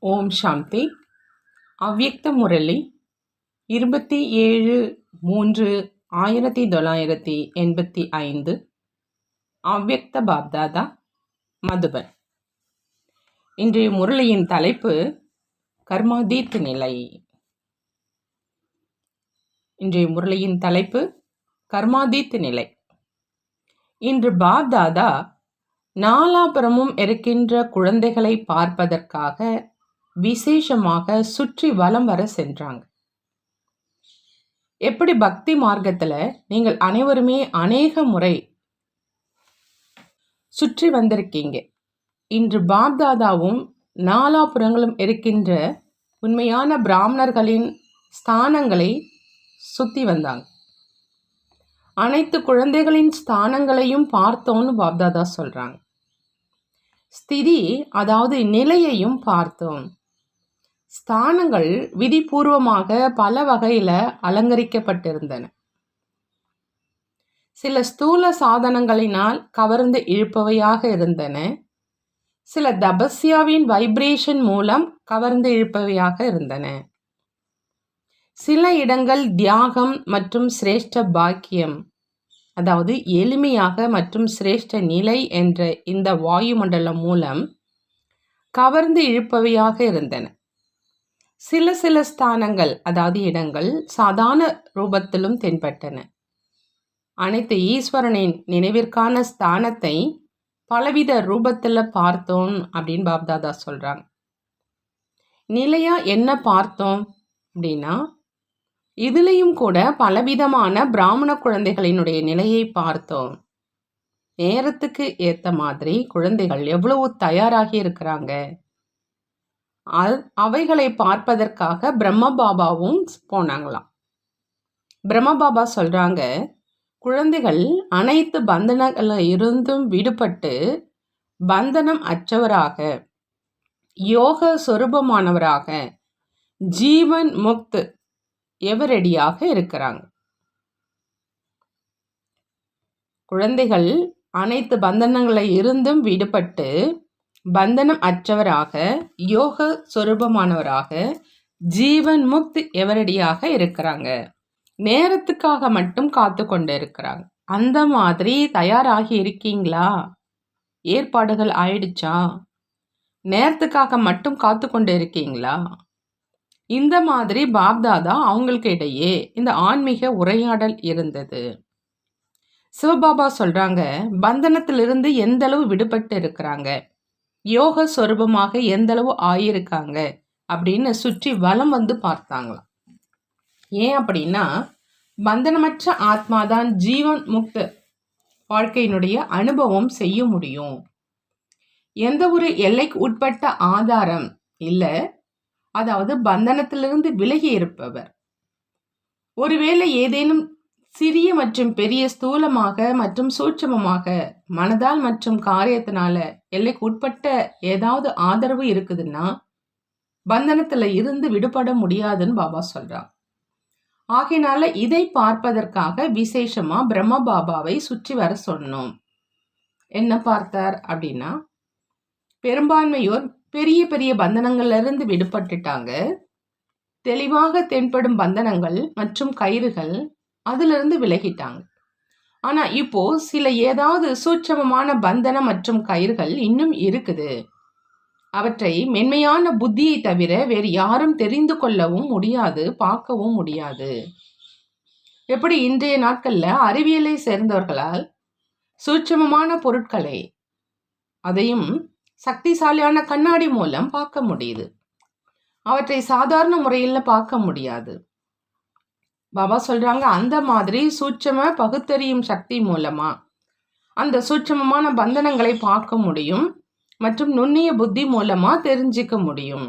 ஓம் சாந்தி. அவ்யக்த முரளி 27/3/1985. அவ்யக்த பாப்தாதா, மதுபன். இன்றைய முரளியின் தலைப்பு கர்மாதீத் நிலை. கர்மாதீத் நிலை. இன்று பாப்தாதா நாலாபுறமும் இருக்கின்ற குழந்தைகளை பார்ப்பதற்காக விசேஷமாக சுற்றி வலம் வர சென்றாங்க. எப்படி பக்தி மார்க்கத்துல நீங்கள் அனைவருமே அநேக முறை சுற்றி வந்திருக்கீங்க. இன்று பாப்தாதாவும் நாலாபுறங்களும் இருக்கின்ற உண்மையான பிராமணர்களின் ஸ்தானங்களை சுத்தி வந்தாங்க. அனைத்து குழந்தைகளின் ஸ்தானங்களையும் பார்த்தோன்னு பாப்தாதா சொல்றாங்க. ஸ்திதி, அதாவது நிலையையும் பார்த்தோம். ஸ்தானங்கள் விதிபூர்வமாக பல வகையில அலங்கரிக்கப்பட்டிருந்தன. சில ஸ்தூல சாதனங்களினால் கவர்ந்து இழுப்பவையாக இருந்தன. சில தபஸ்யாவின் வைப்ரேஷன் மூலம் கவர்ந்து இழுப்பவையாக இருந்தன. சில இடங்கள் தியாகம் மற்றும் சிரேஷ்ட பாக்கியம், அதாவது எளிமையாக மற்றும் சிரேஷ்ட நிலை என்ற இந்த வாயுமண்டலம் மூலம் கவர்ந்து இழுப்பவையாக இருந்தன. சில ஸ்தானங்கள், அதாவது இடங்கள் சாதாரண ரூபத்திலும் தென்பட்டன. அனைத்து ஈஸ்வரனின் நினைவிற்கான ஸ்தானத்தை பலவித ரூபத்தில் பார்த்தோம் அப்படின்னு பாப்தாதா சொல்றாங்க. நிலையா என்ன பார்த்தோம் அப்படின்னா, இதுலேயும் கூட பலவிதமான பிராமண குழந்தைகளினுடைய நிலையை பார்த்தோம். நேரத்துக்கு ஏற்ற மாதிரி குழந்தைகள் எவ்வளவு தயாராகி இருக்கிறாங்க, அவைகளை பார்ப்பதற்காக பிரம்ம பாபாவும் போனாங்களாம். பிரம்ம பாபா சொல்றாங்க, குழந்தைகள் அனைத்து பந்தனங்கள இருந்தும் விடுபட்டு பந்தனம் அற்றவராக, யோக சொரூபமானவராக, ஜீவன் முக்த் எவரடியாக இருக்கிறாங்க. குழந்தைகள் அனைத்து பந்தனங்களை இருந்தும் விடுபட்டு பந்தனம் அற்றவராக, யோக சொரூபமானவராக, ஜீவன் முக்த் எவரடியாக இருக்கிறாங்க. நேரத்துக்காக மட்டும் காத்து கொண்டு இருக்கிறாங்க. அந்த மாதிரி தயாராகி இருக்கீங்களா? ஏற்பாடுகள் ஆயிடுச்சா? நேரத்துக்காக மட்டும் காத்து கொண்டு இருக்கீங்களா? இந்த மாதிரி பாப்தாதா அவங்களுக்கு இடையே இந்த ஆன்மீக உரையாடல் இருந்தது. சிவபாபா சொல்றாங்க, பந்தனத்திலிருந்து எந்த அளவு விடுபட்டு இருக்கிறாங்க, யோக சொரூபமாக எந்த அளவு ஆயிருக்காங்க அப்படின்னு சுற்றி வலம் வந்து பார்த்தாங்களாம். ஏன் அப்படின்னா, பந்தனமற்ற ஆத்மாதான் ஜீவன் முக்த வாழ்க்கையினுடைய அனுபவம் செய்ய முடியும். எந்த ஒரு எல்லைக்கு உட்பட்ட ஆதாரம் இல்லை, அதாவது பந்தனத்திலிருந்து விலகி இருப்பவர். ஒருவேளை ஏதேனும் சிறிய மற்றும் பெரிய ஸ்தூலமாக மற்றும் சூட்சமமாக மனதால் மற்றும் காரியத்தினால எல்லைக்கு உட்பட்ட ஏதாவது ஆதரவு இருக்குதுன்னா பந்தனத்துல இருந்து விடுபட முடியாதுன்னு பாபா சொல்றான். ஆகையினால இதை பார்ப்பதற்காக விசேஷமா பிரம்ம பாபாவை சுற்றி வர சொன்னோம். என்ன பார்த்தார் அப்படின்னா, பெரும்பான்மையோர் பெரிய பெரிய பந்தனங்கள்ல இருந்து விடுபட்டுட்டாங்க. தெளிவாக தென்படும் பந்தனங்கள் மற்றும் கயிறுகள் அதிலிருந்து விலகிட்டாங்க. ஆனா இப்போ சில ஏதாவது சூட்சமமான பந்தனம் மற்றும் கயிறுகள் இன்னும் இருக்குது. அவற்றை மென்மையான புத்தியை தவிர வேறு யாரும் தெரிந்து கொள்ளவும் முடியாது, பார்க்கவும் முடியாது. எப்படி இன்றைய நாட்கள்ல அறிவியலை சேர்ந்தவர்களால் சூட்சமமான பொருட்களை, அதையும் சக்திசாலியான கண்ணாடி மூலம் பார்க்க முடியுது, அவற்றை சாதாரண முறையில் பார்க்க முடியாது. பாபா சொல்றாங்க, அந்த மாதிரி சூட்சம பகுத்தறியும் சக்தி மூலமா அந்த சூட்சமமான பந்தனங்களை பார்க்க முடியும் மற்றும் நுண்ணிய புத்தி மூலமா தெரிஞ்சிக்க முடியும்.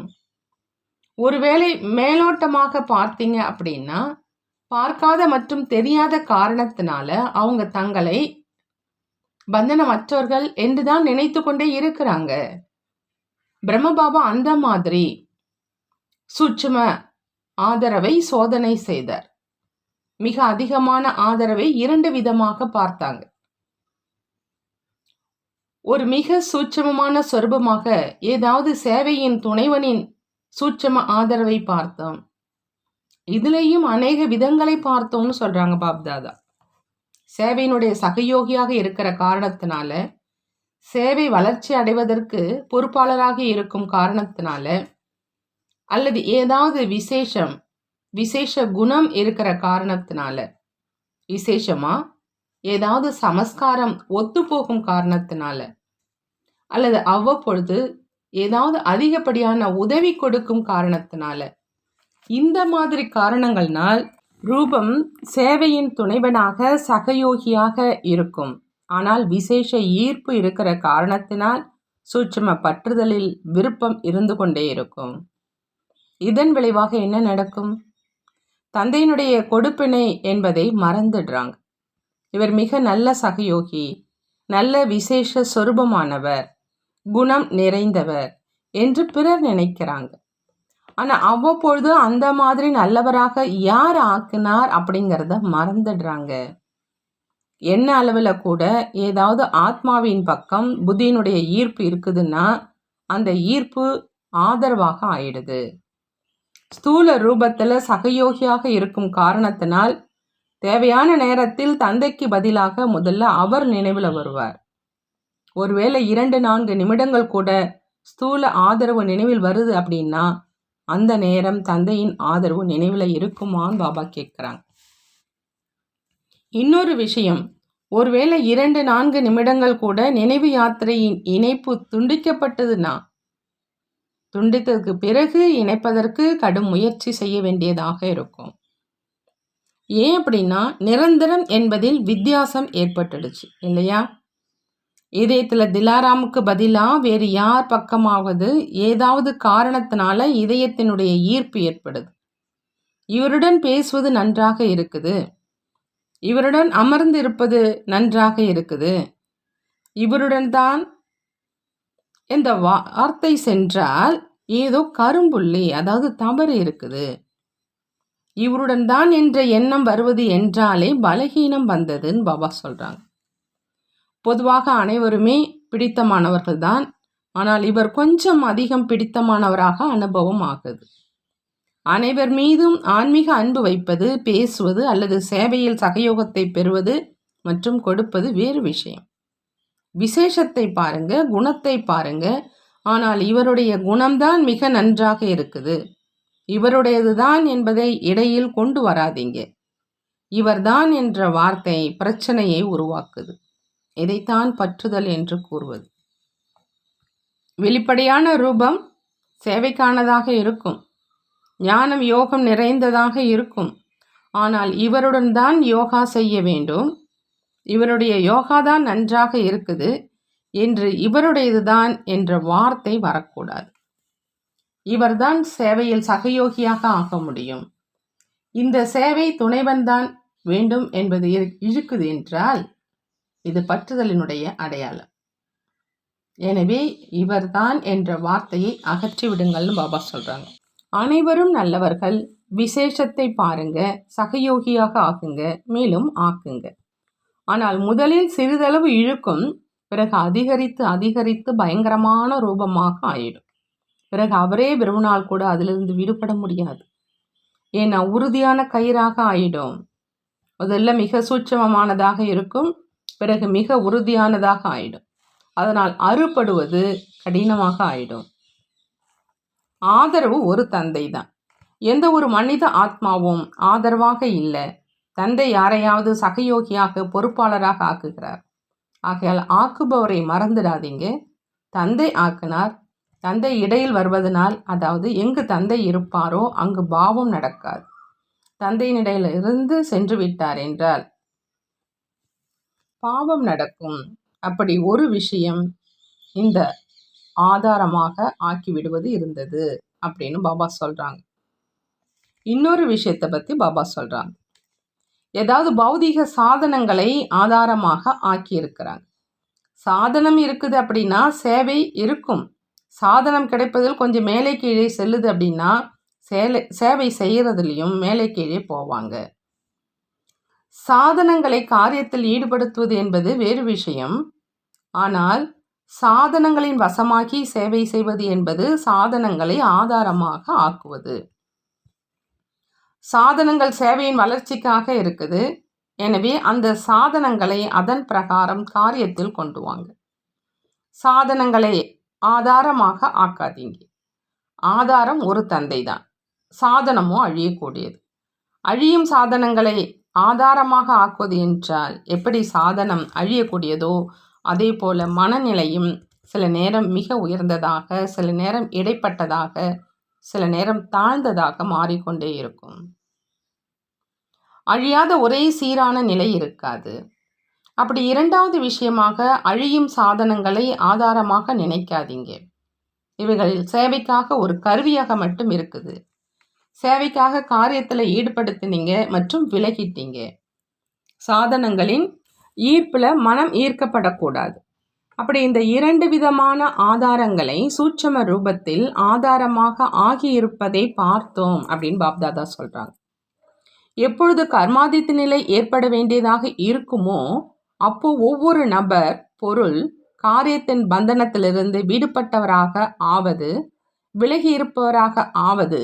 ஒருவேளை மேலோட்டமாக பார்த்தீங்க அப்படின்னா, பார்க்காத மற்றும் தெரியாத காரணத்தினால அவங்க தங்களை பந்தனமற்றவர்கள் என்றுதான் நினைத்து கொண்டே இருக்கிறாங்க. பிரம்ம பாபா அந்த மாதிரி சூட்சம ஆதரவை சோதனை செய்தார். மிக அதிகமான ஆதரவை 2 விதமாக பார்த்தாங்க. ஒரு மிக சூட்சமமான சொரூபமாக ஏதாவது சேவையின் துணைவனின் சூட்சம ஆதரவை பார்த்தோம். இதுலேயும் அநேக விதங்களை பார்த்தோம்னு சொல்றாங்க பாப்தாதா. சேவையினுடைய சகயோகியாக இருக்கிற காரணத்தினால, சேவை வளர்ச்சி அடைவதற்கு பொறுப்பாளராக இருக்கும் காரணத்தினால, அல்லது ஏதாவது விசேஷ குணம் இருக்கிற காரணத்தினால, விசேஷமா ஏதாவது சமஸ்காரம் ஒத்துப்போகும் காரணத்தினால, அல்லது அவ்வப்பொழுது ஏதாவது அதிகப்படியான உதவி கொடுக்கும் காரணத்தினால, இந்த மாதிரி காரணங்கள்னால் ரூபம் சேவையின் துணைவனாக சகயோகியாக இருக்கும். ஆனால் விசேஷ ஈர்ப்பு இருக்கிற காரணத்தினால் சூட்சும பற்றுதலில் விருப்பம் இருந்து கொண்டே இருக்கும். இதன் விளைவாக என்ன நடக்கும்? தந்தையினுடைய கொடுப்பினை என்பதை மறந்துடுறாங்க. இவர் மிக நல்ல சகயோகி, நல்ல விசேஷ சொரூபமானவர், குணம் நிறைந்தவர் என்று பிறர் நினைக்கிறாங்க. ஆனால் அவ்வப்பொழுது அந்த மாதிரி நல்லவராக யார் ஆக்கினார் அப்படிங்கிறத மறந்துடுறாங்க. என்ன அளவில் கூட ஏதாவது ஆத்மாவின் பக்கம் புத்தியினுடைய ஈர்ப்பு இருக்குதுன்னா அந்த ஈர்ப்பு ஆதரவாக ஆயிடுது. ஸ்தூல ரூபத்தில் சகயோகியாக இருக்கும் காரணத்தினால் தேவையான நேரத்தில் தந்தைக்கு பதிலாக முதல்ல அவர் நினைவில் வருவார். ஒருவேளை 2-4 நிமிடங்கள் கூட ஸ்தூல ஆதரவு நினைவில் வருது அப்படின்னா அந்த நேரம் தந்தையின் ஆதரவு நினைவில் இருக்குமான்னு பாபா கேட்குறாங்க. இன்னொரு விஷயம், ஒருவேளை 2-4 நிமிடங்கள் கூட நினைவு யாத்திரையின் இணைப்பு துண்டிக்கப்பட்டதுன்னா, துண்டித்ததுக்கு பிறகு இணைப்பதற்கு கடும் முயற்சி செய்ய வேண்டியதாக இருக்கும். ஏன் அப்படின்னா நிரந்தரம் என்பதில் வித்தியாசம் ஏற்பட்டுடுச்சு இல்லையா? இதயத்தில் திலாராமுக்கு பதிலாக வேறு யார் பக்கமாவது ஏதாவது காரணத்தினால இதயத்தினுடைய ஈர்ப்பு ஏற்படுது. இவருடன் பேசுவது நன்றாக இருக்குது, இவருடன் அமர்ந்து இருப்பது நன்றாக இருக்குது, இவருடன் தான் இந்த வார்த்தை சென்றால் ஏதோ கரும்புள்ளி, அதாவது தவறு இருக்குது, இவருடன் தான் என்ற எண்ணம் வருவது என்றாலே பலகீனம் வந்ததுன்னு பாபா சொல்கிறாங்க. பொதுவாக அனைவருமே பிடித்தமானவர்கள் தான், ஆனால் இவர் கொஞ்சம் அதிகம் பிடித்தமானவராக அனுபவம் ஆகுது. அனைவர் மீதும் ஆன்மீக அன்பு வைப்பது, பேசுவது அல்லது சேவையில் சகயோகத்தை பெறுவது மற்றும் கொடுப்பது வேறு விஷயம். விசேஷத்தை பாருங்க, குணத்தை பாருங்க. ஆனால் இவருடைய குணம்தான் மிக நன்றாக இருக்குது, இவருடையது தான் என்பதை இடையில் கொண்டு வராதீங்க. இவர்தான் என்ற வார்த்தை பிரச்சனையை உருவாக்குது. இதைத்தான் பற்றுதல் என்று கூறுவது. வெளிப்படையான ரூபம் சேவைக்கானதாக இருக்கும், ஞானம் யோகம் நிறைந்ததாக இருக்கும். ஆனால் இவருடன் தான் யோகா செய்ய வேண்டும், இவருடைய யோகா தான் நன்றாக இருக்குது என்று இவருடையது தான் என்ற வார்த்தை வரக்கூடாது. இவர்தான் சேவையில் சகயோகியாக ஆக முடியும், இந்த சேவை துணைவன் தான் வேண்டும் என்பது இழுக்குது என்றால் இது பற்றுதலினுடைய அடையாளம். எனவே இவர்தான் என்ற வார்த்தையை அகற்றி விடுங்கள்னு பாபா சொல்றாங்க. அனைவரும் நல்லவர்கள், விசேஷத்தை பாருங்க, சகயோகியாக ஆக்குங்க, மேலும் ஆக்குங்க. ஆனால் முதலில் சிறிதளவு இழுக்கும், பிறகு அதிகரித்து அதிகரித்து பயங்கரமான ரூபமாக ஆயிடும். பிறகு அவரே விரும்பினால் கூட அதிலிருந்து விடுபட முடியாது. ஏன்னா உறுதியான கயிறாக ஆயிடும். முதல்ல மிக சூட்சமமானதாக இருக்கும், பிறகு மிக உறுதியானதாக ஆயிடும். அதனால் அறுபடுவது கடினமாக ஆயிடும். ஆதரவு ஒரு தந்தை தான். எந்த ஒரு மனித ஆத்மாவும் ஆதரவாக இல்லை. தந்தை யாரையாவது சகயோகியாக பொறுப்பாளராக ஆக்குகிறார். ஆகையால் ஆக்குபவரை மறந்துடாதீங்க. தந்தை ஆக்கினார், தந்தை இடையில் வருவதனால், அதாவது எங்கு தந்தை இருப்பாரோ அங்கு பாவம் நடக்காது. தந்தையின் இடையில இருந்து சென்று விட்டார் என்றால் பாவம் நடக்கும். அப்படி ஒரு விஷயம் இந்த ஆதாரமாக ஆக்கிவிடுவது இருந்தது அப்படின்னு பாபா சொல்றாங்க. இன்னொரு விஷயத்தை பற்றி பாபா சொல்றாங்க. ஏதாவது பௌதீக சாதனங்களை ஆதாரமாக ஆக்கி இருக்கிறாங்க. சாதனம் இருக்குது அப்படின்னா சேவை இருக்கும். சாதனம் கிடைப்பதில் கொஞ்சம் மேலே கீழே செல்லுது அப்படின்னா சேவை செய்கிறதுலையும் மேலே கீழே போவாங்க. சாதனங்களை காரியத்தில் ஈடுபடுத்துவது என்பது வேறு விஷயம். ஆனால் சாதனங்களின் வசமாகி சேவை செய்வது என்பது சாதனங்களை ஆதாரமாக ஆக்குவது. சாதனங்கள் சேவையின் வளர்ச்சிக்காக இருக்குது. எனவே அந்த சாதனங்களை அதன் பிரகாரம் காரியத்தில் கொண்டு வாங்க. சாதனங்களை ஆதாரமாக ஆக்காதீங்க. ஆதாரம் ஒரு தந்தை தான், சாதனமும் அழியக்கூடியது. அழியும் சாதனங்களை ஆதாரமாக ஆக்குவது என்றால் எப்படி சாதனம் அழியக்கூடியதோ அதே போல மனநிலையும் சில நேரம் மிக உயர்ந்ததாக, சில நேரம் இடைப்பட்டதாக, சில நேரம் தாழ்ந்ததாக மாறிக்கொண்டே இருக்கும். அழியாத ஒரே சீரான நிலை இருக்காது. அப்படி இரண்டாவது விஷயமாக, அழியும் சாதனங்களை ஆதாரமாக நினைக்காதீங்க. இவைகளில் சேவைக்காக ஒரு கருவியாக மட்டும் இருக்குது. சேவைக்காக காரியத்தில் ஈடுபடுத்தினீங்க மற்றும் விலகிட்டீங்க. சாதனங்களின் ஈர்ப்பில் மனம் ஈர்க்கப்படக்கூடாது. அப்படி இந்த இரண்டு விதமான ஆதாரங்களை சூட்சம ரூபத்தில் ஆதாரமாக ஆகியிருப்பதை பார்த்தோம் அப்படின்னு பாப்தாதா சொல்கிறாங்க. எப்பொழுது கர்மாதித்த நிலை ஏற்பட வேண்டியதாக இருக்குமோ அப்போ ஒவ்வொரு நபர், பொருள், காரியத்தின் பந்தனத்திலிருந்து விடுபட்டவராக ஆவது, விலகி இருப்பவராக ஆவது,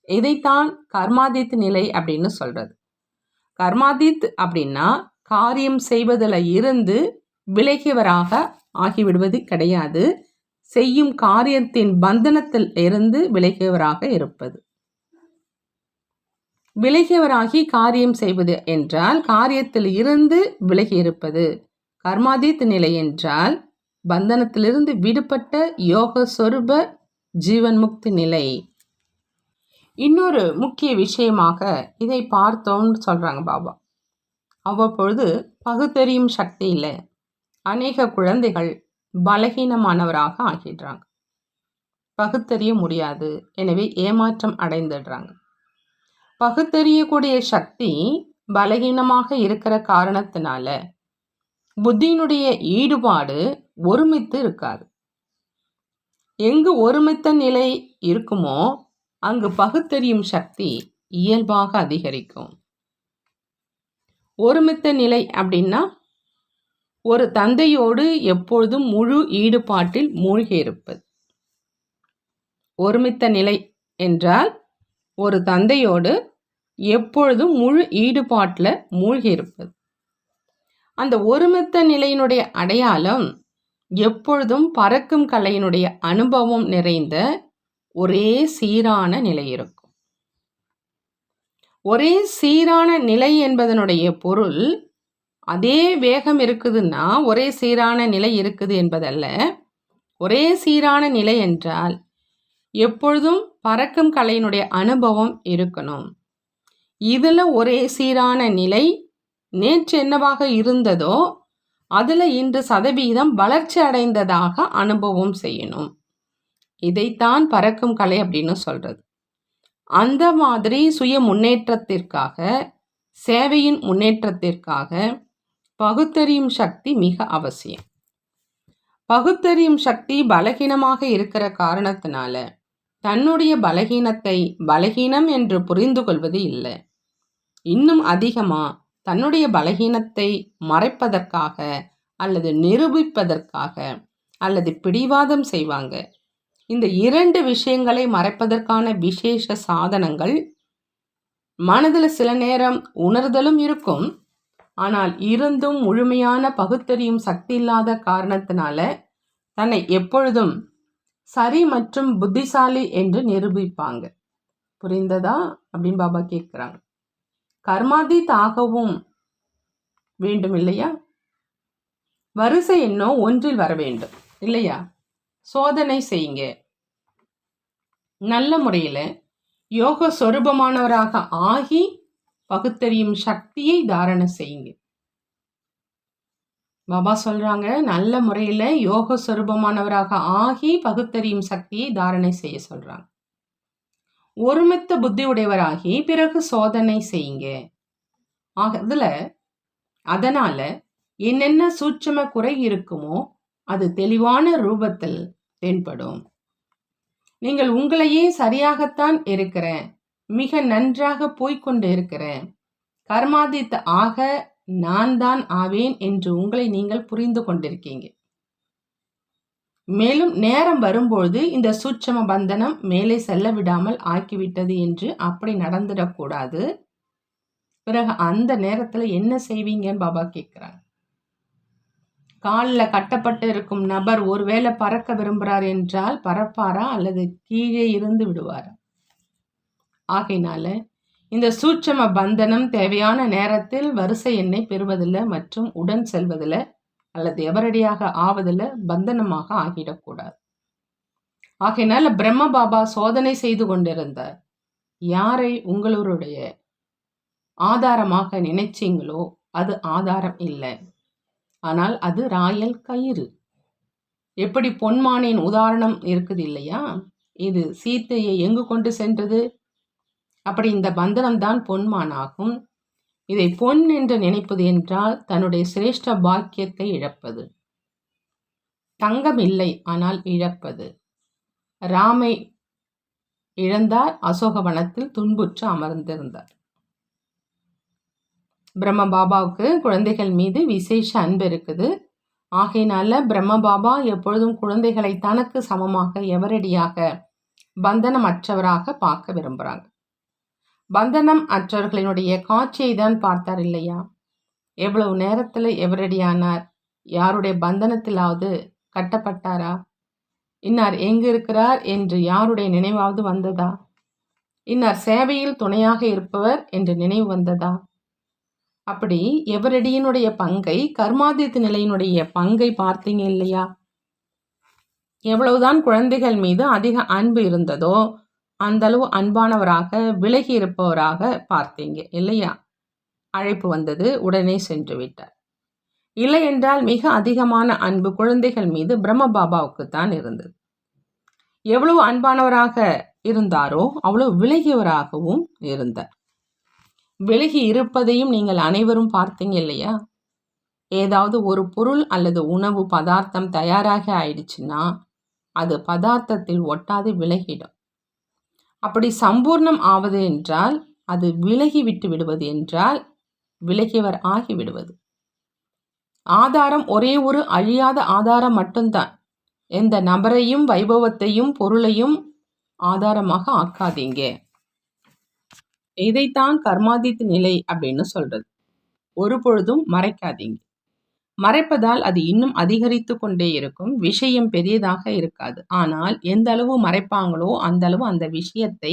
இதைத்தான் கர்மாதித் நிலை அப்படின்னு சொல்கிறது. கர்மாதித் அப்படின்னா காரியம் செய்வதில் இருந்து விலகியவராக ஆகிவிடுவது கிடையாது. செய்யும் காரியத்தின் பந்தனத்தில் இருந்து விலகியவராக இருப்பது. விலகியவராகி காரியம் செய்வது என்றால் காரியத்தில் இருந்து விலகி இருப்பது. கர்மாதித் நிலை என்றால் பந்தனத்திலிருந்து விடுபட்ட யோக சொரூப ஜீவன் முக்தி நிலை. இன்னொரு முக்கிய விஷயமாக இதை பார்த்தோம்னு சொல்கிறாங்க பாபா. அவ்வப்பொழுது பகுத்தறியும் சக்தியில் அநேக குழந்தைகள் பலகீனமானவராக ஆகிடுறாங்க. பகுத்தறிய முடியாது, எனவே ஏமாற்றம் அடைந்துடுறாங்க. பகுத்தறியக்கூடிய சக்தி பலகீனமாக இருக்கிற காரணத்தினால புத்தியினுடைய ஈடுபாடு ஒருமித்து இருக்காது. எங்கு ஒருமித்த நிலை இருக்குமோ அங்கு பகுத்தறியும் சக்தி இயல்பாக அதிகரிக்கும். ஒருமித்த நிலை அப்படின்னா ஒரு தந்தையோடு எப்பொழுதும் முழு ஈடுபாட்டில் மூழ்கி இருப்பது. ஒருமித்த நிலை என்றால் ஒரு தந்தையோடு எப்பொழுதும் முழு ஈடுபாட்டில் மூழ்கி இருப்பது. அந்த ஒருமித்த நிலையினுடைய அடையாளம் எப்பொழுதும் பறக்கும் கலையினுடைய அனுபவம் நிறைந்த ஒரே சீரான நிலை இருக்கும். ஒரே சீரான நிலை என்பதனுடைய பொருள் அதே வேகம் இருக்குதுன்னா ஒரே சீரான நிலை இருக்குது என்பதல்ல. ஒரே சீரான நிலை என்றால் எப்பொழுதும் பறக்கும் கலையினுடைய அனுபவம் இருக்கணும். இதில் ஒரே சீரான நிலை நேற்று என்னவாக இருந்ததோ அதில் இன்று சதவீதம் வளர்ச்சி அடைந்ததாக அனுபவம் செய்யணும். இதைத்தான் பறக்கும் கலை அப்படின்னு சொல்கிறது. அந்த மாதிரி சுய முன்னேற்றத்திற்காக, சேவையின் முன்னேற்றத்திற்காக பகுத்தறியும் சக்தி மிக அவசியம். பகுத்தறியும் சக்தி பலகீனமாக இருக்கிற காரணத்தினால தன்னுடைய பலகீனத்தை பலகீனம் என்று புரிந்து கொள்வது இல்லை. இன்னும் அதிகமாக தன்னுடைய பலகீனத்தை மறைப்பதற்காக அல்லது நிரூபிப்பதற்காக அல்லது பிடிவாதம் செய்வாங்க. இந்த இரண்டு விஷயங்களை மறைப்பதற்கான விசேஷ சாதனங்கள் மனதில் சில நேரம் உணர்தலும் இருக்கும். ஆனால் இருந்தும் முழுமையான பகுத்தறியும் சக்தி இல்லாத காரணத்தினால தன்னை எப்பொழுதும் சரி மற்றும் புத்திசாலி என்று நிரூபிப்பாங்க. புரிந்ததா அப்படின்னு பாபா கேட்குறாங்க. கர்மாதீத் ஆகவும் வேண்டும் இல்லையா? வரிசை எண்ணம் ஒன்றில் வர வேண்டும் இல்லையா? சோதனை செய்யுங்க. நல்ல முறையில் யோக சொரூபமானவராக ஆகி பகுத்தறியும் சக்தியை தாரணை செய்யுங்க. பாபா சொல்றாங்க, நல்ல முறையில் யோக சொரூபமானவராக ஆகி பகுத்தறியும் சக்தியை தாரணை செய்ய சொல்றாங்க. ஒருமித்த புத்தி உடையவராகி பிறகு சோதனை செய்யுங்க. அதனால என்னென்ன சூட்சும குறை இருக்குமோ அது தெளிவான ரூபத்தில் தென்படும். நீங்கள் உங்களையே சரியாகத்தான் இருக்கிறேன், மிக நன்றாக போய்கொண்டு இருக்கிறேன், கர்மாதித் ஆக நான் தான் ஆவேன் என்று உங்களை நீங்கள் புரிந்து கொண்டிருக்கீங்க. மேலும் நேரம் வரும்பொழுது இந்த சூட்சம பந்தனம் மேலே செல்ல விடாமல் ஆக்கிவிட்டது என்று அப்படி நடந்துடக்கூடாது. பிறகு அந்த நேரத்துல என்ன செய்வீங்கன்னு பாபா கேட்கிறாங்க. காலில் கட்டப்பட்டு இருக்கும் நபர் ஒருவேளை பறக்க விரும்புகிறார் என்றால் பறப்பாரா அல்லது கீழே இருந்து விடுவாரா? ஆகையினால இந்த சூட்சம பந்தனம் தேவையான நேரத்தில் வரிசை எண்ணை பெறுவதில்லை மற்றும் உடன் செல்வதில்லை அல்லது எவரடியாக ஆவதில்லை பந்தனமாக ஆகிடக்கூடாது. ஆகையினால பிரம்ம பாபா சோதனை செய்து கொண்டிருந்தார். யாரை உங்களுடைய ஆதாரமாக நினைச்சீங்களோ அது ஆதாரம் இல்லை, ஆனால் அது ராயல் கயிறு. எப்படி பொன்மானின் உதாரணம் இருக்குது இல்லையா? இது சீத்தையை எங்கு கொண்டு சென்றது? அப்படி இந்த பந்தனம் தான் பொன்மானாகும். இதை பொன் என்று நினைப்பது என்றால் தன்னுடைய சிரேஷ்ட பாக்கியத்தை இழப்பது. தங்கம் இல்லை, ஆனால் இழப்பது. ராமை இழந்தார், அசோகவனத்தில் துன்புற்று அமர்ந்திருந்தார். பிரம்ம பாபாவுக்கு குழந்தைகள் மீது விசேஷ அன்பு இருக்குது. ஆகையினால பிரம்ம பாபா எப்பொழுதும் குழந்தைகளை தனக்கு சமமாக எவரடியாக பந்தனம் அற்றவராக பார்க்க விரும்புகிறாங்க. பந்தனம் அற்றவர்களினுடைய காட்சியை தான் பார்த்தார் இல்லையா? எவ்வளவு நேரத்தில் எவரடியானார்? யாருடைய பந்தனத்திலாவது கட்டப்பட்டாரா? இன்னார் எங்கு இருக்கிறார் என்று யாருடைய நினைவாவது வந்ததா? இன்னார் சேவையில் துணையாக இருப்பவர் என்று நினைவு வந்ததா? அப்படி எவரடியினுடைய பங்கை, கர்மாதித்த நிலையினுடைய பங்கை பார்த்தீங்க இல்லையா? எவ்வளவுதான் குழந்தைகள் மீது அதிக அன்பு இருந்ததோ அந்த அளவு அன்பானவராக விலகி இருப்பவராக பார்த்தீங்க இல்லையா? அழைப்பு வந்தது, உடனே சென்று விட்டார். இல்லை என்றால் மிக அதிகமான அன்பு குழந்தைகள் மீது பிரம்ம பாபாவுக்கு தான் இருந்தது. எவ்வளவு அன்பானவராக இருந்தாரோ அவ்வளவு விலகியவராகவும் இருந்தார். விலகி இருப்பதையும் நீங்கள் அனைவரும் பார்த்தீங்க இல்லையா? ஏதாவது ஒரு பொருள் அல்லது உணவு பதார்த்தம் தயாராக ஆயிடுச்சுன்னா அது பதார்த்தத்தில் ஒட்டாது விலகிடும். அப்படி சம்பூர்ணம் ஆவது என்றால் அது விலகி விட்டு விடுவது என்றால் விலகியவர் ஆகிவிடுவது. ஆதாரம் ஒரே ஒரு அழியாத ஆதாரம் மட்டும்தான். எந்த நபரையும் வைபவத்தையும் பொருளையும் ஆதாரமாக ஆக்காதீங்க. இதைத்தான் கர்மாதித்த நிலை அப்படின்னு சொல்றது. ஒரு பொழுதும் மறைக்காதீங்க. மறைப்பதால் அது இன்னும் அதிகரித்து கொண்டே இருக்கும். விஷயம் பெரியதாக இருக்காது. ஆனால் எந்த அளவு மறைப்பாங்களோ அந்த அளவு அந்த விஷயத்தை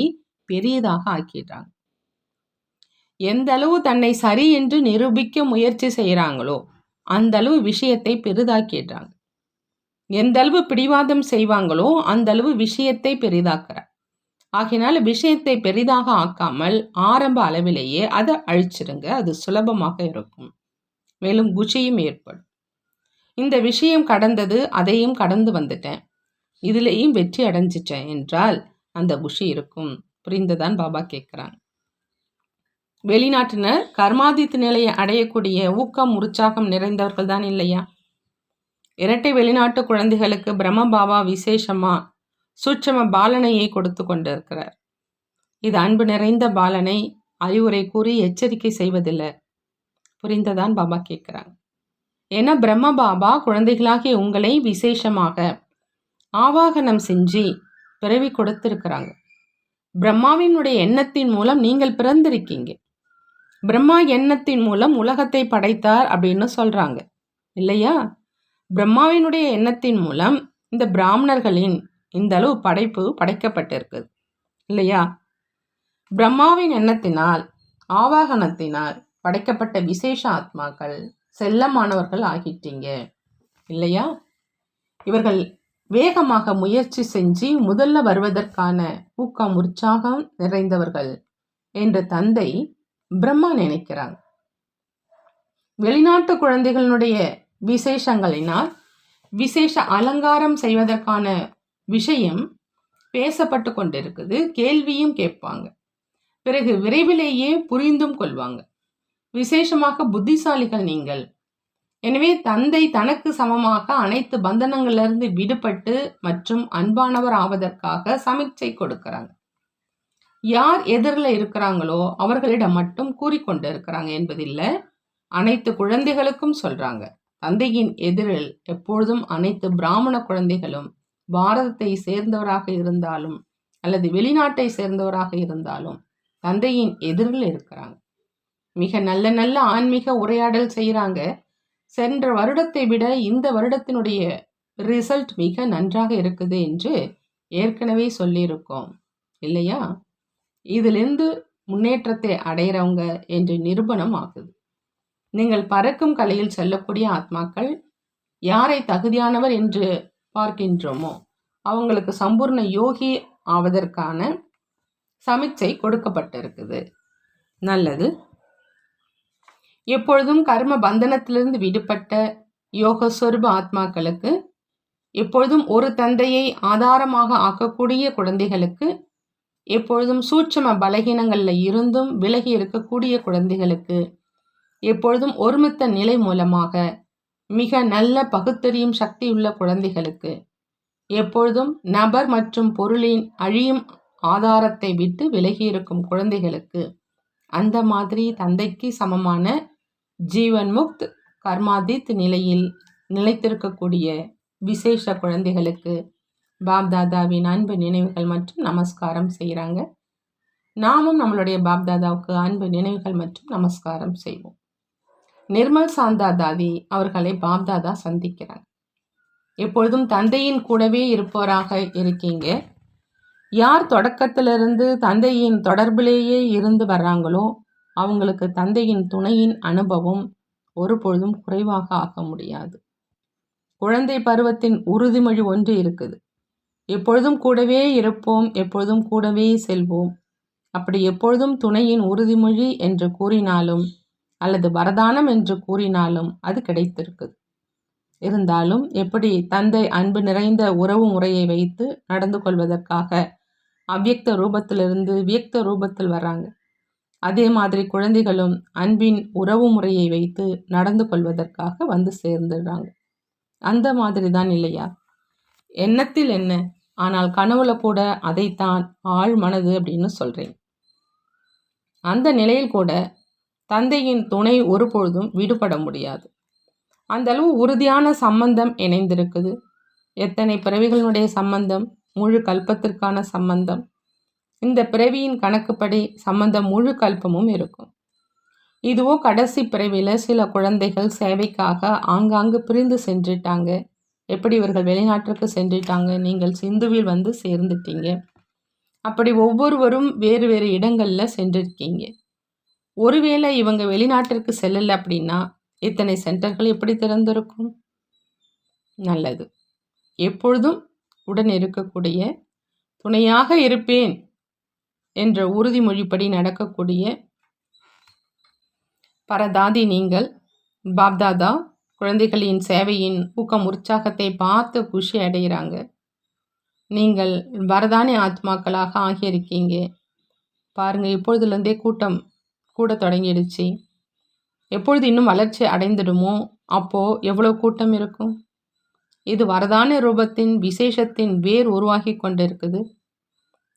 பெரியதாக ஆக்கிடுறாங்க. எந்த அளவு தன்னை சரி என்று நிரூபிக்க முயற்சி செய்கிறாங்களோ அந்த அளவு விஷயத்தை பெரிதாக்கிடுறாங்க. எந்த அளவு பிடிவாதம் செய்வாங்களோ அந்த அளவு விஷயத்தை பெரிதாக்குறாங்க. ஆகினால் விஷயத்தை பெரிதாக ஆக்காமல் ஆரம்ப அளவிலேயே அதை அழிச்சிருங்க. அது சுலபமாக இருக்கும். மேலும் குஷியும் ஏற்படும். இந்த விஷயம் கடந்தது, அதையும் கடந்து வந்துட்டேன், இதுலேயும் வெற்றி அடைஞ்சிட்டேன் என்றால் அந்த குஷி இருக்கும். புரிந்ததான் பாபா கேட்குறாங்க. வெளிநாட்டினர் கர்மாதித்த நிலையை அடையக்கூடிய ஊக்கம் உற்சாகம் நிறைந்தவர்கள் தான் இல்லையா? இரட்டை வெளிநாட்டு குழந்தைகளுக்கு பிரம்ம பாபா விசேஷமா சூட்சம பாலனையை கொடுத்து கொண்டிருக்கிறார். இது அன்பு நிறைந்த பாலனை அறிவுரை கூறி எச்சரிக்கை செய்வதில்லை. புரிந்ததான் பாபா கேட்குறாங்க. ஏன்னா பிரம்ம பாபா குழந்தைகளாகிய உங்களை விசேஷமாக ஆவாகனம் செஞ்சு பிறவி கொடுத்திருக்கிறாங்க. பிரம்மாவினுடைய எண்ணத்தின் மூலம் நீங்கள் பிறந்திருக்கீங்க. பிரம்மா எண்ணத்தின் மூலம் உலகத்தை படைத்தார் அப்படின்னு சொல்றாங்க இல்லையா? பிரம்மாவினுடைய எண்ணத்தின் மூலம் இந்த பிராமணர்களின் இந்த அளவு படைப்பு படைக்கப்பட்டிருக்குது இல்லையா? பிரம்மாவின் எண்ணத்தினால் ஆவாகனத்தினால் படைக்கப்பட்ட விசேஷ ஆத்மாக்கள் செல்லமானவர்கள் ஆகிட்டீங்க இல்லையா? இவர்கள் வேகமாக முயற்சி செஞ்சு முதல்ல வருவதற்கான ஊக்கம் உற்சாகம் நிறைந்தவர்கள் என்று தந்தை பிரம்மா நினைக்கிறாங்க. வெளிநாட்டு குழந்தைகளுடைய விசேஷங்களினால் விசேஷ அலங்காரம் செய்வதற்கான விஷயம் பேசப்பட்டு கொண்டிருக்குது. கேள்வியும் கேட்பாங்க. பிறகு விரைவிலேயே புரிந்தும் கொள்வாங்க. விசேஷமாக புத்திசாலிகள் நீங்கள். எனவே தந்தை தனக்கு சமமாக அனைத்து பந்தனங்களிலிருந்து விடுபட்டு மற்றும் அன்பானவர் ஆவதற்காக சமிச்சை கொடுக்கிறாங்க. யார் எதிரில் இருக்கிறாங்களோ அவர்களிடம் மட்டும் கூறிக்கொண்டு இருக்கிறாங்க என்பதில்லை, அனைத்து குழந்தைகளுக்கும் சொல்றாங்க. தந்தையின் எதிரில் எப்பொழுதும் அனைத்து பிராமண குழந்தைகளும் பாரதத்தை சேர்ந்தவராக இருந்தாலும் அல்லது வெளிநாட்டை சேர்ந்தவராக இருந்தாலும் தந்தையின் எதிரில் இருக்கிறாங்க. மிக நல்ல நல்ல ஆன்மீக உரையாடல் செய்கிறாங்க. சென்ற வருடத்தை விட இந்த வருடத்தினுடைய ரிசல்ட் மிக நன்றாக இருக்குது என்று ஏற்கனவே சொல்லியிருக்கோம் இல்லையா? இதிலிருந்து முன்னேற்றத்தை அடைகிறவங்க என்று நிரூபணம் ஆகுது. நீங்கள் பறக்கும் கலையில் செல்லக்கூடிய ஆத்மாக்கள் யாரை தகுதியானவர் என்று பார்க்கின்றோமோ அவங்களுக்கு சம்பூர்ண யோகி ஆவதற்கான சமிச்சை கொடுக்கப்பட்டிருக்குது. நல்லது. எப்பொழுதும் கர்ம பந்தனத்திலிருந்து விடுபட்ட யோகஸ்வரூப ஆத்மாக்களுக்கு, எப்பொழுதும் ஒரு தந்தையை ஆதாரமாக ஆக்கக்கூடிய குழந்தைகளுக்கு, எப்பொழுதும் சூட்சும பலகீனங்கள்ல இருந்தும் விலகி இருக்கக்கூடிய குழந்தைகளுக்கு, எப்பொழுதும் ஒருமித்த நிலை மூலமாக மிக நல்ல பகுத்தறியும் சக்தியுள்ள குழந்தைகளுக்கு, எப்பொழுதும் நபர் மற்றும் பொருளின் அழியும் ஆதாரத்தை விட்டு விலகி இருக்கும் குழந்தைகளுக்கு, அந்த மாதிரி தந்தைக்கு சமமான ஜீவன் முக்த் கர்மாதித் நிலையில் நிலைத்திருக்கக்கூடிய விசேஷ குழந்தைகளுக்கு பாப்தாதாவின் அன்பு நினைவுகள் மற்றும் நமஸ்காரம் செய்கிறாங்க. நாமும் நம்மளுடைய பாப்தாதாவுக்கு அன்பு நினைவுகள் மற்றும் நமஸ்காரம் செய்வோம். நிர்மல் சாந்தா தாதி அவர்களை பாப்தாதா சந்திக்கிறாங்க. எப்பொழுதும் தந்தையின் கூடவே இருப்பவராக இருக்கீங்க. யார் தொடக்கத்திலிருந்து தந்தையின் தொடர்பிலேயே இருந்து வர்றாங்களோ அவங்களுக்கு தந்தையின் துணையின் அனுபவம் ஒருபொழுதும் குறைவாக ஆக முடியாது. குழந்தை பருவத்தின் உறுதிமொழி ஒன்று இருக்குது. எப்பொழுதும் கூடவே இருப்போம், எப்பொழுதும் கூடவே செல்வோம். அப்படி எப்பொழுதும் துணையின் உறுதிமொழி என்று கூறினாலும் அல்லது வரதானம் என்று கூறினாலும் அது கிடைத்திருக்குது. இருந்தாலும் எப்படி தந்தை அன்பு நிறைந்த உறவு முறையை வைத்து நடந்து கொள்வதற்காக அவ்யக்த ரூபத்திலிருந்து வியக்த ரூபத்தில் வர்றாங்க, அதே மாதிரி குழந்தைகளும் அன்பின் உறவு முறையை வைத்து நடந்து கொள்வதற்காக வந்து சேர்ந்துடுறாங்க. அந்த மாதிரி தான் இல்லையா? எண்ணத்தில் என்ன, ஆனால் கனவுல கூட அதைத்தான் ஆழ் மனது அப்படின்னு சொல்கிறேன். அந்த நிலையில் கூட தந்தையின் துணை ஒருபொழுதும் விடுபட முடியாது. அந்த அளவு உறுதியான சம்பந்தம் இணைந்திருக்குது. எத்தனை பிறவிகளுடைய சம்பந்தம், முழு கல்பத்திற்கான சம்பந்தம். இந்த பிறவியின் கணக்குப்படி சம்பந்தம் முழு கல்பமும் இருக்கும். இதுவோ கடைசி பிறவியில் சில குழந்தைகள் சேவைக்காக ஆங்காங்கு பிரிந்து சென்றுட்டாங்க. எப்படி இவர்கள் வெளிநாட்டிற்கு சென்றுட்டாங்க, நீங்கள் சிந்துவில் வந்து சேர்ந்துட்டீங்க. அப்படி ஒவ்வொருவரும் வேறு வேறு இடங்களில் சென்றிருக்கீங்க. ஒருவேளை இவங்க வெளிநாட்டிற்கு செல்லலை அப்படின்னா இத்தனை சென்டர்கள் எப்படி திறந்திருக்கும்? நல்லது. எப்பொழுதும் உடன் இருக்கக்கூடிய, துணையாக இருப்பேன் என்ற உறுதிமொழிப்படி நடக்கக்கூடிய பரதாதி நீங்கள். பாப்தாதா குழந்தைகளின் சேவையின் ஊக்கம் உற்சாகத்தை பார்த்து குஷி அடைகிறாங்க. நீங்கள் வரதானி ஆத்மாக்களாக ஆகியிருக்கீங்க. பாருங்கள், இப்பொழுதுலேருந்தே கூட்டம் கூட தொடங்கிடுச்சு. எப்பொழுது இன்னும் வளர்ச்சி அடைந்துடுமோ அப்போது எவ்வளோ கூட்டம் இருக்கும். இது வரதான ரூபத்தின் விசேஷத்தின் வேர் உருவாகி கொண்டு இருக்குது.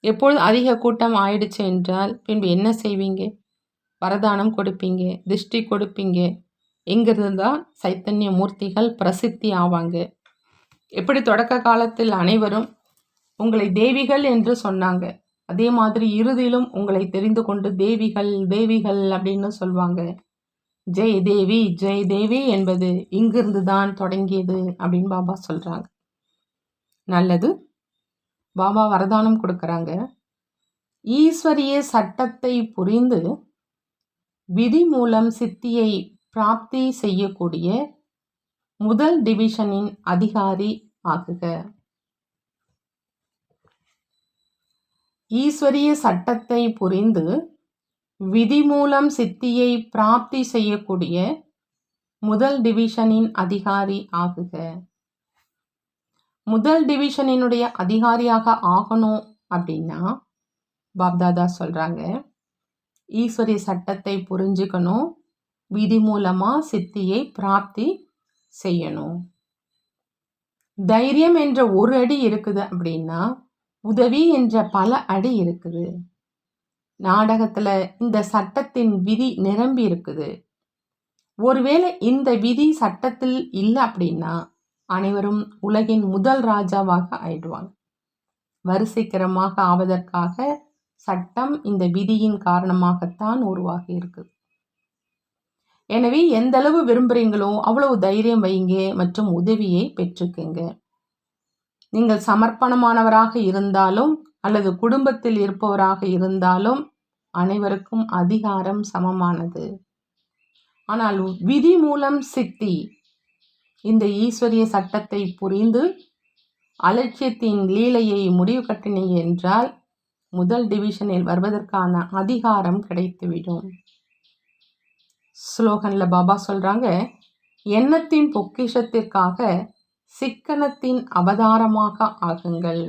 எப்பொழுது அதிக கூட்டம் ஆயிடுச்சு என்றால் பின்பு என்ன செய்வீங்க? வரதானம் கொடுப்பீங்க, திருஷ்டி கொடுப்பீங்க. எங்கிருந்து தான் சைத்தன்ய மூர்த்திகள் பிரசித்தி ஆவாங்க. எப்படி தொடக்க காலத்தில் அனைவரும் உங்களை தேவிகள் என்று சொன்னாங்க, அதே மாதிரி இறுதியிலும் உங்களை தெரிந்து கொண்டு தேவிகள் தேவிகள் அப்படின்னு சொல்லுவாங்க. ஜெய் தேவி ஜெய் தேவி என்பது இங்கிருந்து தான் தொடங்கியது அப்படின்னு பாபா சொல்கிறாங்க. நல்லது. பாபா வரதானம் கொடுக்குறாங்க. ஈஸ்வரிய சட்டத்தை புரிந்து விதி மூலம் சித்தியை பிராப்தி செய்யக்கூடிய முதல் டிவிஷனின் அதிகாரி ஆகுக. ஈஸ்வரிய சட்டத்தை புரிந்து விதி மூலம் சித்தியை பிராப்தி செய்யக்கூடிய முதல் டிவிஷனின் அதிகாரி ஆகுக. முதல் டிவிஷனினுடைய அதிகாரியாக ஆகணும் அப்படின்னா பாப்தாதா சொல்கிறாங்க, ஈஸ்வரிய சட்டத்தை புரிஞ்சுக்கணும், விதி மூலமாக சித்தியை பிராப்தி செய்யணும். தைரியம் என்ற ஒரு அடி இருக்குது அப்படின்னா உதவி என்ற பல அடி இருக்குது. நாடகத்தில் இந்த சட்டத்தின் விதி நிரம்பி இருக்குது. ஒருவேளை இந்த விதி சட்டத்தில் இல்லை அப்படின்னா அனைவரும் உலகின் முதல் ராஜாவாக ஆயிடுவாங்க. வரிசைக்கிரமாக ஆவதற்காக சட்டம் இந்த விதியின் காரணமாகத்தான் உருவாகி இருக்கு. எனவே எந்த அளவு விரும்புறீங்களோ அவ்வளவு தைரியம் வைங்க மற்றும் உதவியை பெற்றுக்குங்க. நீங்கள் சமர்ப்பணமானவராக இருந்தாலும் அல்லது குடும்பத்தில் இருப்பவராக இருந்தாலும் அனைவருக்கும் அதிகாரம் சமமானது. ஆனால் விதி மூலம் சித்தி இந்த ஈஸ்வரிய சட்டத்தை புரிந்து அலட்சியத்தின் லீலையை முடிவு கட்டினீங்க என்றால் முதல் டிவிஷனில் வருவதற்கான அதிகாரம் கிடைத்துவிடும். ஸ்லோகன்ல பாபா சொல்றாங்க, எண்ணத்தின் பொக்கிஷத்திற்காக சிக்கனத்தின் அவதாரமாக ஆகுங்கள்.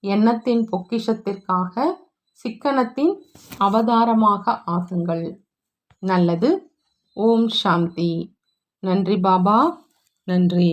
எண்ணத்தின் பொக்கிஷத்திற்காக சிக்கனத்தின் அவதாரமாக ஆகுங்கள். நல்லது. ஓம் சாந்தி. நன்றி பாபா. நன்றி.